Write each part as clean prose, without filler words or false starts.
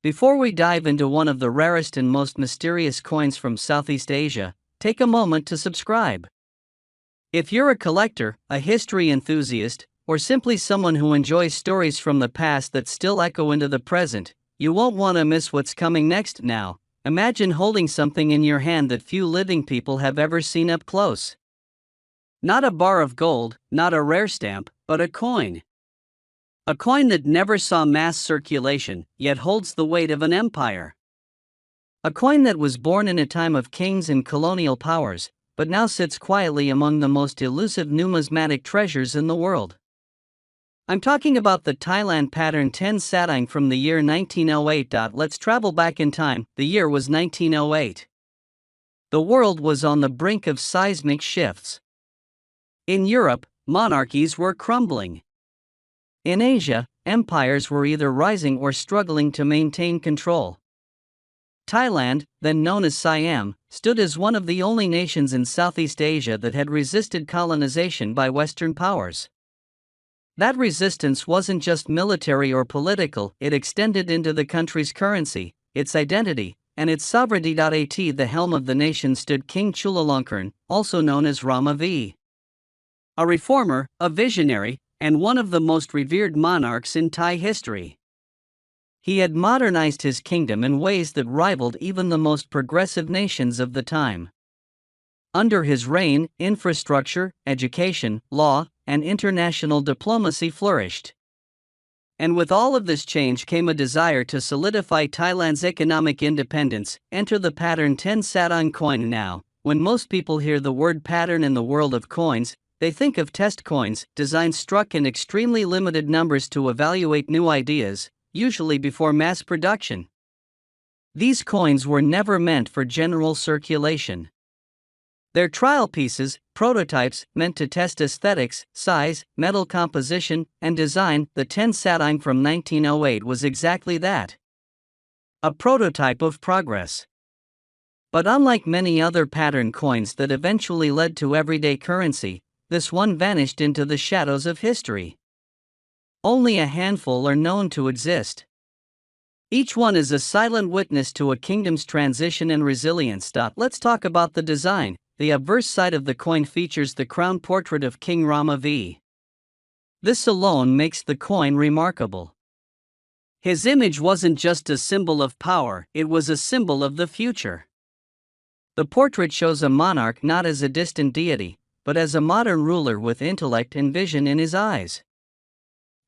Before we dive into one of the rarest and most mysterious coins from Southeast Asia, take a moment to subscribe. If you're a collector, a history enthusiast, or simply someone who enjoys stories from the past that still echo into the present, you won't want to miss what's coming next. Now, imagine holding something in your hand that few living people have ever seen up close. Not a bar of gold, not a rare stamp, but a coin. A coin that never saw mass circulation, yet holds the weight of an empire. A coin that was born in a time of kings and colonial powers, but now sits quietly among the most elusive numismatic treasures in the world. I'm talking about the Thailand pattern 10 satang from the year 1908. Let's travel back in time. The year was 1908. The world was on the brink of seismic shifts. In Europe, monarchies were crumbling. In Asia, empires were either rising or struggling to maintain control. Thailand, then known as Siam, stood as one of the only nations in Southeast Asia that had resisted colonization by Western powers. That resistance wasn't just military or political, it extended into the country's currency, its identity, and its sovereignty. At the helm of the nation stood King Chulalongkorn, also known as Rama V. A reformer, a visionary, and one of the most revered monarchs in Thai history. He had modernized his kingdom in ways that rivaled even the most progressive nations of the time. Under his reign, infrastructure, education, law, and international diplomacy flourished. And with all of this change came a desire to solidify Thailand's economic independence. Enter the pattern 10 satang coin. Now, when most people hear the word pattern in the world of coins, they think of test coins, designs struck in extremely limited numbers to evaluate new ideas, usually before mass production. These coins were never meant for general circulation. They're trial pieces, prototypes, meant to test aesthetics, size, metal composition, and design. The 10 satang from 1908 was exactly that. A prototype of progress. But unlike many other pattern coins that eventually led to everyday currency, this one vanished into the shadows of history. Only a handful are known to exist. Each one is a silent witness to a kingdom's transition and resilience. Let's talk about the design. The obverse side of the coin features the crown portrait of King Rama V. This alone makes the coin remarkable. His image wasn't just a symbol of power, it was a symbol of the future. The portrait shows a monarch not as a distant deity, but as a modern ruler with intellect and vision in his eyes.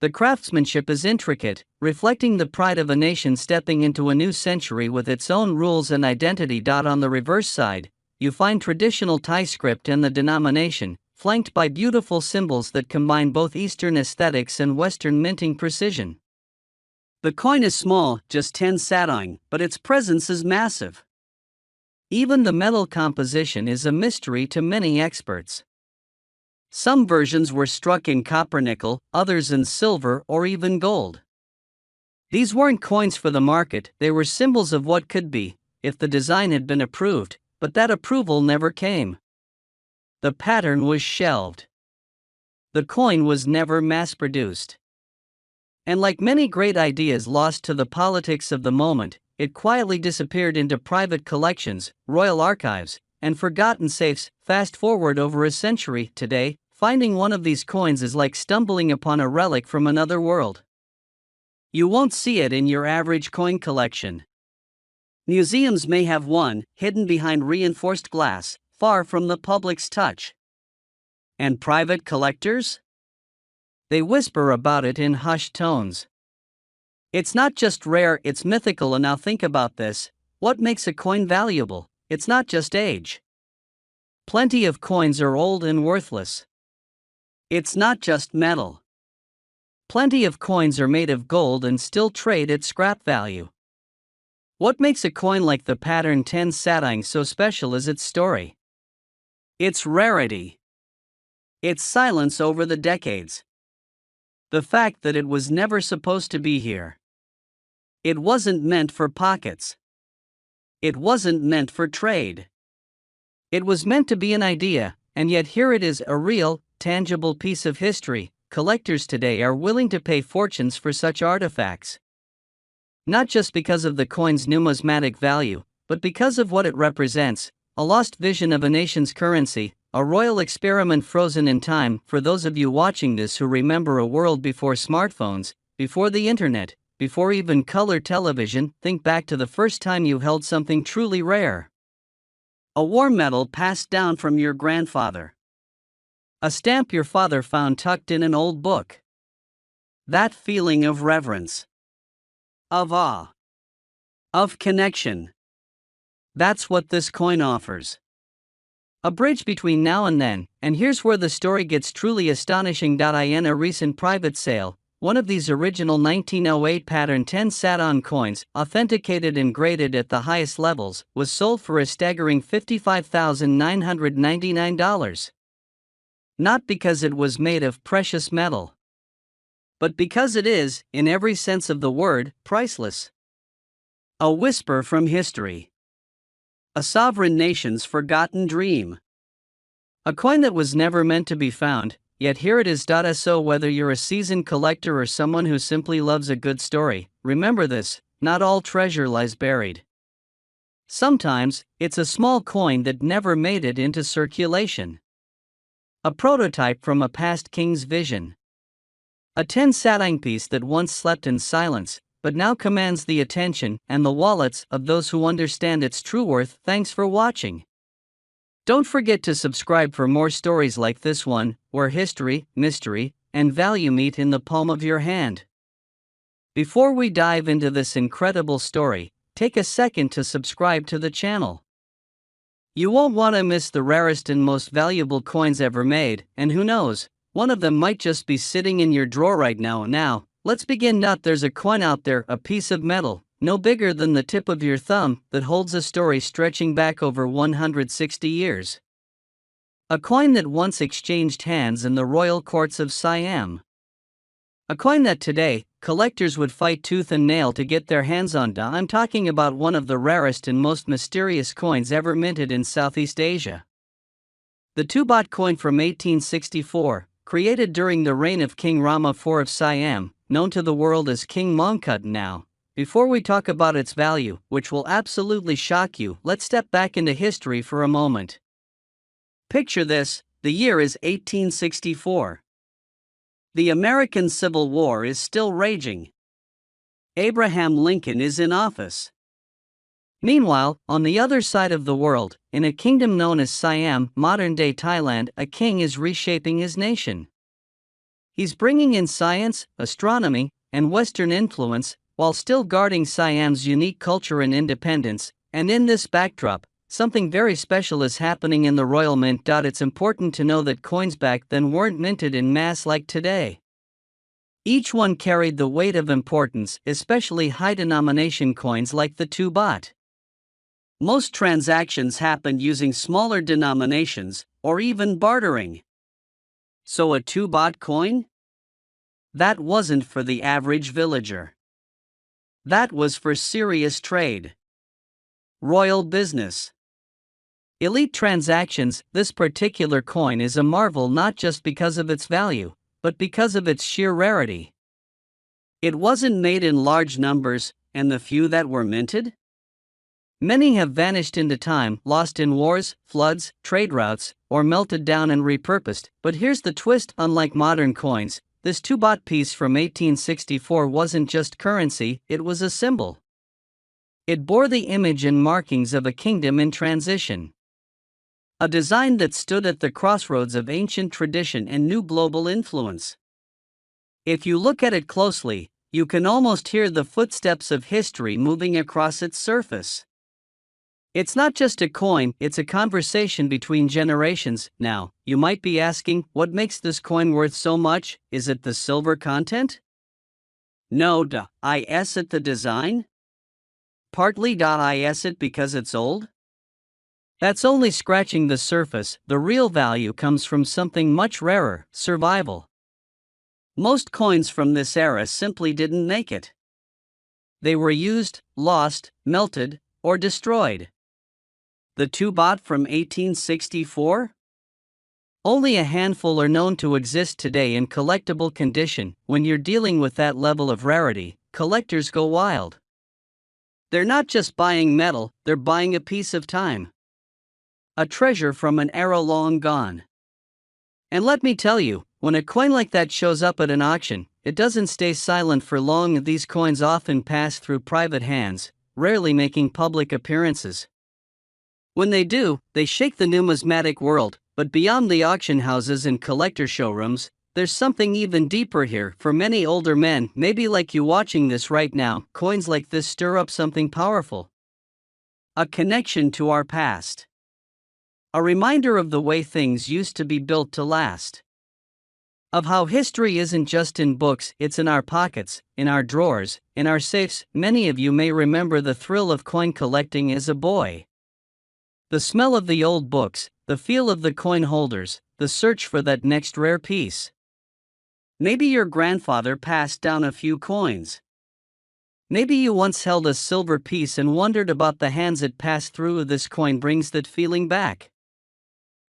The craftsmanship is intricate, reflecting the pride of a nation stepping into a new century with its own rules and identity. On the reverse side, you find traditional Thai script and the denomination, flanked by beautiful symbols that combine both Eastern aesthetics and Western minting precision. The coin is small, just 10 satang, but its presence is massive. Even the metal composition is a mystery to many experts. Some versions were struck in copper nickel, others in silver or even gold. These weren't coins for the market, they were symbols of what could be, if the design had been approved, but that approval never came. The pattern was shelved. The coin was never mass-produced. And like many great ideas lost to the politics of the moment, it quietly disappeared into private collections, royal archives, and forgotten safes. Fast forward over a century, today, finding one of these coins is like stumbling upon a relic from another world. You won't see it in your average coin collection. Museums may have one, hidden behind reinforced glass, far from the public's touch. And private collectors? They whisper about it in hushed tones. It's not just rare, it's mythical. And now think about this. What makes a coin valuable? It's not just age. Plenty of coins are old and worthless. It's not just metal. Plenty of coins are made of gold and still trade at scrap value. What makes a coin like the pattern 10 satang so special is its story. Its rarity. Its silence over the decades. The fact that it was never supposed to be here. It wasn't meant for pockets. It wasn't meant for trade. It was meant to be an idea, and yet here it is, a real, tangible piece of history. Collectors today are willing to pay fortunes for such artifacts. Not just because of the coin's numismatic value, but because of what it represents: a lost vision of a nation's currency, a royal experiment frozen in time. For those of you watching this who remember a world before smartphones, before the internet, before even color television, think back to the first time you held something truly rare. A war medal passed down from your grandfather. A stamp your father found tucked in an old book. That feeling of reverence, of awe, of connection. That's what this coin offers. A bridge between now and then, and here's where the story gets truly astonishing. In a recent private sale, one of these original 1908 pattern 10 Saton coins, authenticated and graded at the highest levels, was sold for a staggering $55,999. Not because it was made of precious metal, but because it is, in every sense of the word, priceless. A whisper from history. A sovereign nation's forgotten dream. A coin that was never meant to be found, yet here it is. So whether you're a seasoned collector or someone who simply loves a good story, remember this: not all treasure lies buried. Sometimes, it's a small coin that never made it into circulation. A prototype from a past king's vision. A 10 Saton piece that once slept in silence, but now commands the attention and the wallets of those who understand its true worth. Thanks for watching. Don't forget to subscribe for more stories like this one, where history, mystery, and value meet in the palm of your hand. Before we dive into this incredible story, take a second to subscribe to the channel. You won't want to miss the rarest and most valuable coins ever made, and who knows, one of them might just be sitting in your drawer right now. Let's begin. There's a coin out there, a piece of metal, no bigger than the tip of your thumb, that holds a story stretching back over 160 years. A coin that once exchanged hands in the royal courts of Siam. A coin that today, collectors would fight tooth and nail to get their hands on. I'm talking about one of the rarest and most mysterious coins ever minted in Southeast Asia. The 2-baht coin from 1864, created during the reign of King Rama IV of Siam, known to the world as King Mongkut. Now, before we talk about its value, which will absolutely shock you, let's step back into history for a moment. Picture this: the year is 1864. The American Civil War is still raging. Abraham Lincoln is in office. Meanwhile, on the other side of the world, in a kingdom known as Siam, modern-day Thailand, a king is reshaping his nation. He's bringing in science, astronomy, and Western influence, while still guarding Siam's unique culture and independence. And in this backdrop, something very special is happening in the royal mint. It's important to know that coins back then weren't minted in mass like today. Each one carried the weight of importance, especially high-denomination coins like the 2-baht. Most transactions happened using smaller denominations, or even bartering. So a 2-baht coin? That wasn't for the average villager. That was for serious trade. Royal business. Elite transactions. This particular coin is a marvel not just because of its value, but because of its sheer rarity. It wasn't made in large numbers, and the few that were minted? Many have vanished into time, lost in wars, floods, trade routes, or melted down and repurposed. But here's the twist: unlike modern coins, this 2-baht piece from 1864 wasn't just currency, it was a symbol. It bore the image and markings of a kingdom in transition. A design that stood at the crossroads of ancient tradition and new global influence. If you look at it closely, you can almost hear the footsteps of history moving across its surface. It's not just a coin, it's a conversation between generations. Now, you might be asking, what makes this coin worth so much? Is it the silver content? No, is it the design? Partly. Is it because it's old? That's only scratching the surface. The real value comes from something much rarer: survival. Most coins from this era simply didn't make it. They were used, lost, melted, or destroyed. The 2-baht from 1864? Only a handful are known to exist today in collectible condition. When you're dealing with that level of rarity, collectors go wild. They're not just buying metal, they're buying a piece of time. A treasure from an era long gone. And let me tell you, when a coin like that shows up at an auction, it doesn't stay silent for long. These coins often pass through private hands, rarely making public appearances. When they do, they shake the numismatic world, but beyond the auction houses and collector showrooms, there's something even deeper here. For many older men, maybe like you watching this right now, coins like this stir up something powerful. A connection to our past. A reminder of the way things used to be built to last. Of how history isn't just in books, it's in our pockets, in our drawers, in our safes. Many of you may remember the thrill of coin collecting as a boy. The smell of the old books, the feel of the coin holders, the search for that next rare piece. Maybe your grandfather passed down a few coins. Maybe you once held a silver piece and wondered about the hands it passed through. This coin brings that feeling back.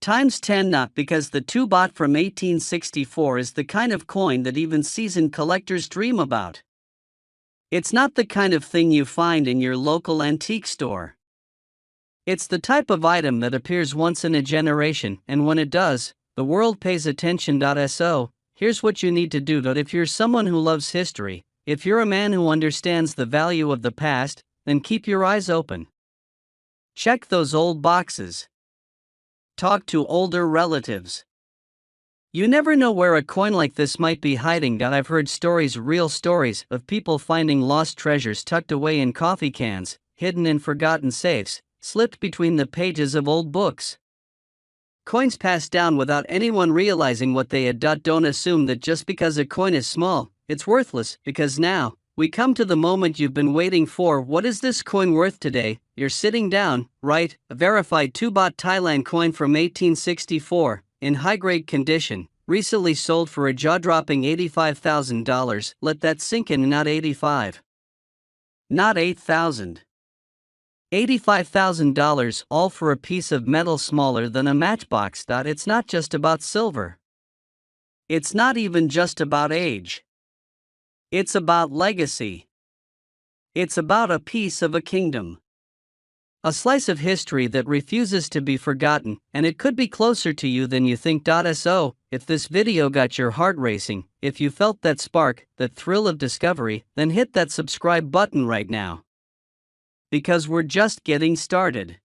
Times 10. Not because the 2 baht from 1864 is the kind of coin that even seasoned collectors dream about. It's not the kind of thing you find in your local antique store. It's the type of item that appears once in a generation, and when it does, the world pays attention. So, here's what you need to do. If you're someone who loves history, if you're a man who understands the value of the past, then keep your eyes open. Check those old boxes. Talk to older relatives. You never know where a coin like this might be hiding. I've heard stories, real stories, of people finding lost treasures tucked away in coffee cans, hidden in forgotten safes, slipped between the pages of old books. Coins passed down without anyone realizing what they had. Don't assume that just because a coin is small, it's worthless, because now, we come to the moment you've been waiting for. What is this coin worth today? You're sitting down, right? A verified 2 baht Thailand coin from 1864, in high-grade condition, recently sold for a jaw-dropping $85,000. Let that sink in. Not 85. Not 8,000. $85,000, all for a piece of metal smaller than a matchbox. It's not just about silver. It's not even just about age. It's about legacy. It's about a piece of a kingdom. A slice of history that refuses to be forgotten, and it could be closer to you than you think. So, if this video got your heart racing, if you felt that spark, that thrill of discovery, then hit that subscribe button right now. Because we're just getting started.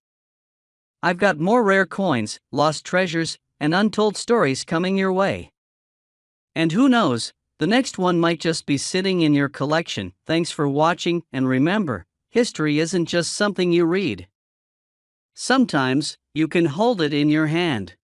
I've got more rare coins, lost treasures, and untold stories coming your way. And who knows, the next one might just be sitting in your collection. Thanks for watching, and remember, history isn't just something you read. Sometimes, you can hold it in your hand.